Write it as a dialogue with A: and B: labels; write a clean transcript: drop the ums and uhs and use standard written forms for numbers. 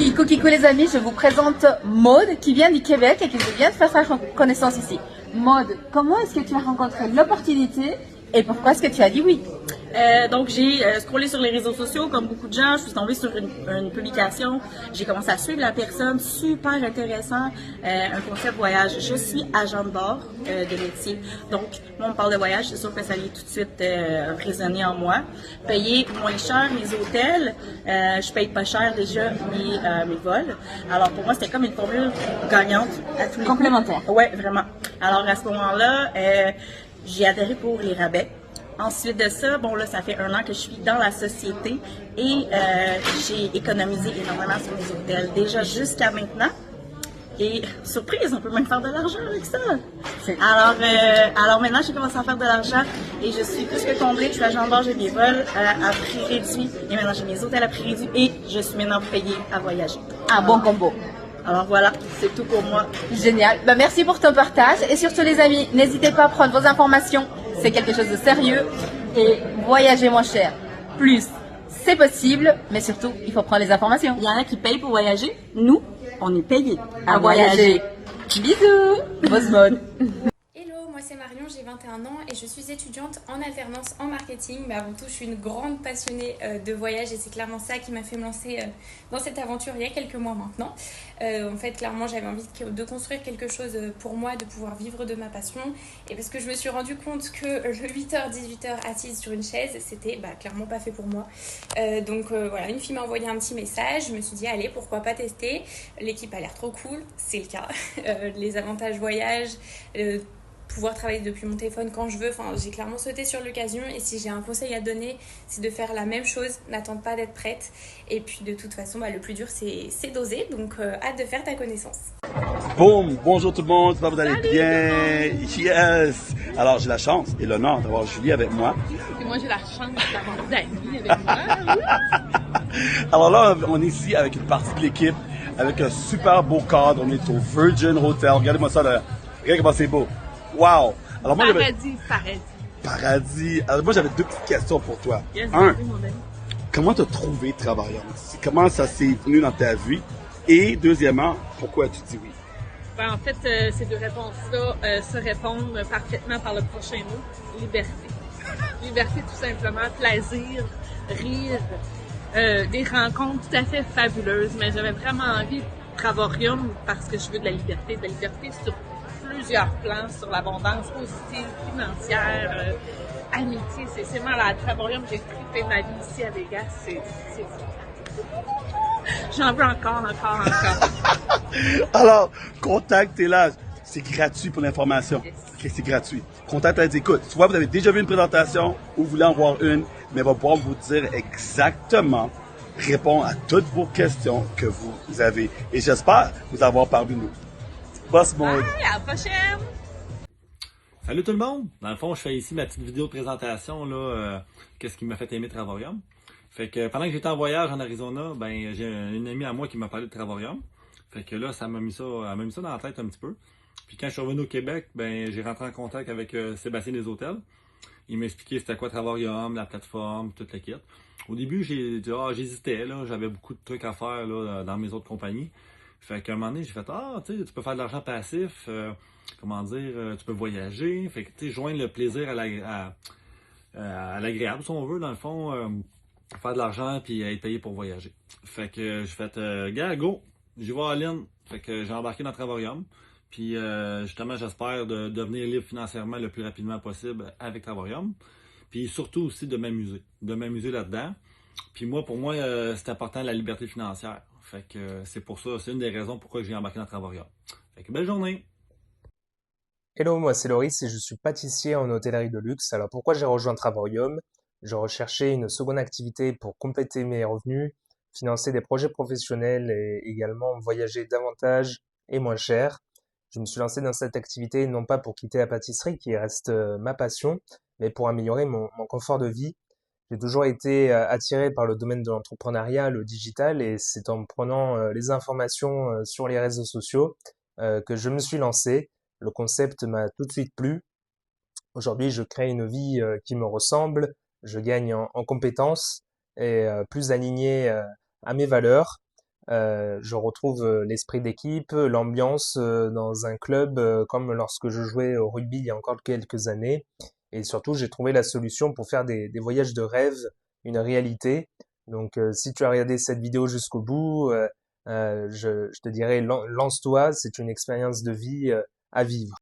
A: Coucou les amis, je vous présente Maude qui vient du Québec et qui vient de faire sa connaissance ici. Maude, comment est-ce que tu as rencontré l'opportunité et pourquoi est-ce que tu as dit oui?
B: Donc j'ai scrollé sur les réseaux sociaux comme beaucoup de gens, je suis tombée sur une publication, j'ai commencé à suivre la personne, super intéressant, un concept voyage. Je suis agent de bord de métier, donc moi on me parle de voyage, c'est sûr que ça allait tout de suite résonner en moi. Payer moins cher mes hôtels, je paye pas cher déjà mes vols, alors pour moi c'était comme une formule gagnante à tous les
A: Complémentaire.
B: Ouais, vraiment. Alors à ce moment-là, j'ai adhéré pour les rabais. Ensuite de ça, bon là, ça fait 1 an que je suis dans la société et j'ai économisé énormément sur mes hôtels déjà jusqu'à maintenant. Et surprise, on peut même faire de l'argent avec ça. Alors maintenant, j'ai commencé à faire de l'argent et je suis plus que comblée. Je suis agent de bord, j'ai mes vols à prix réduit et maintenant j'ai mes hôtels à prix réduit et je suis maintenant payée à voyager.
A: Un bon combo.
B: Alors voilà, c'est tout pour moi.
A: Génial. Merci pour ton partage et surtout les amis, n'hésitez pas à prendre vos informations. C'est quelque chose de sérieux et voyager moins cher. Plus, c'est possible, mais surtout, il faut prendre les informations.
B: Il y en a qui payent pour voyager. Nous, on est payés
A: À voyager. Bisous. Boss Maude.
C: Hello, moi c'est Marion, j'ai 21 ans et je suis étudiante en alternance en marketing. Mais avant tout, je suis une grande passionnée de voyage et c'est clairement ça qui m'a fait me lancer dans cette aventure il y a quelques mois maintenant. En fait, clairement, j'avais envie de construire quelque chose pour moi, de pouvoir vivre de ma passion. Et parce que je me suis rendu compte que le 8h-18h assise sur une chaise, c'était clairement pas fait pour moi. Voilà, une fille m'a envoyé un petit message, je me suis dit allez, pourquoi pas tester. L'équipe a l'air trop cool, c'est le cas. Les avantages voyage, pouvoir travailler depuis mon téléphone quand je veux. Enfin, j'ai clairement sauté sur l'occasion et si j'ai un conseil à donner, c'est de faire la même chose, n'attendre pas d'être prête. Et puis de toute façon, le plus dur, c'est d'oser. Donc, hâte de faire ta connaissance.
D: Boum! Bonjour tout le monde, j'espère que vous allez bien. Yes! Alors, j'ai la chance et l'honneur d'avoir Julie avec moi.
E: Et moi, j'ai la chance d'avoir Dani avec moi.
D: Alors là, on est ici avec une partie de l'équipe, avec un super beau cadre. On est au Virgin Hotel. Regardez-moi ça là. Regardez comment c'est beau. Wow! Alors moi, paradis. Alors moi, j'avais 2 petites questions pour toi.
E: Yes,
D: Un, comment t'as trouvé Travaillons? Comment ça s'est venu dans ta vie? Et deuxièmement, pourquoi tu dis oui?
E: En fait, ces 2 réponses-là se répondent parfaitement par le prochain mot, liberté. Liberté tout simplement, plaisir, rire, des rencontres tout à fait fabuleuses, mais j'avais vraiment envie de Travarium parce que je veux de la liberté sur plusieurs plans, sur l'abondance positive, financière, amitié, c'est malade. Travarium, j'ai trippé ma vie ici à Vegas, c'est fou. J'en veux encore.
D: Alors, contact t'es là. C'est gratuit pour l'information.
E: Yes.
D: Ok, c'est gratuit. Contact elle dit, écoute, soit vous avez déjà vu une présentation ou vous voulez en voir une, mais elle va pouvoir vous dire exactement, répondre à toutes vos questions que vous avez. Et j'espère vous avoir parmi nous. Boss Maude.
E: Bye, à la prochaine!
F: Salut tout le monde! Dans le fond, je fais ici ma petite vidéo de présentation, là, qu'est-ce qui m'a fait aimer Travarium. Fait que pendant que j'étais en voyage en Arizona, ben j'ai une amie à moi qui m'a parlé de Travarium. Fait que là, elle m'a mis ça dans la tête un petit peu. Puis quand je suis revenu au Québec, ben j'ai rentré en contact avec Sébastien des Hôtels. Il m'a expliqué c'était quoi Travarium, la plateforme, toute la kit. Au début, j'hésitais, là, j'avais beaucoup de trucs à faire là, dans mes autres compagnies. Fait qu'à un moment donné, j'ai fait tu peux faire de l'argent passif, tu peux voyager. Fait que tu sais, joindre le plaisir à l'agréable, si on veut, dans le fond, faire de l'argent puis être payé pour voyager. Fait que j'ai fait gars, go, j'y vais à Lynn. Fait que j'ai embarqué dans Travarium. Puis justement, j'espère de devenir libre financièrement le plus rapidement possible avec Travarium. Puis surtout aussi de m'amuser là-dedans. Puis pour moi, c'est important la liberté financière. Fait que c'est pour ça, c'est une des raisons pourquoi j'ai embarqué dans Travarium. Fait que belle journée!
G: Hello, moi c'est Loris et je suis pâtissier en hôtellerie de luxe. Alors pourquoi j'ai rejoint Travarium? Je recherchais une seconde activité pour compléter mes revenus, financer des projets professionnels et également voyager davantage et moins cher. Je me suis lancé dans cette activité non pas pour quitter la pâtisserie qui reste ma passion, mais pour améliorer mon confort de vie. J'ai toujours été attiré par le domaine de l'entrepreneuriat, le digital, et c'est en prenant les informations sur les réseaux sociaux que je me suis lancé. Le concept m'a tout de suite plu. Aujourd'hui, je crée une vie qui me ressemble, je gagne en compétences et plus aligné à mes valeurs. Je retrouve l'esprit d'équipe, l'ambiance dans un club comme lorsque je jouais au rugby il y a encore quelques années. Et surtout, j'ai trouvé la solution pour faire des voyages de rêve une réalité. Donc, si tu as regardé cette vidéo jusqu'au bout, je te dirais, lance-toi, c'est une expérience de vie à vivre.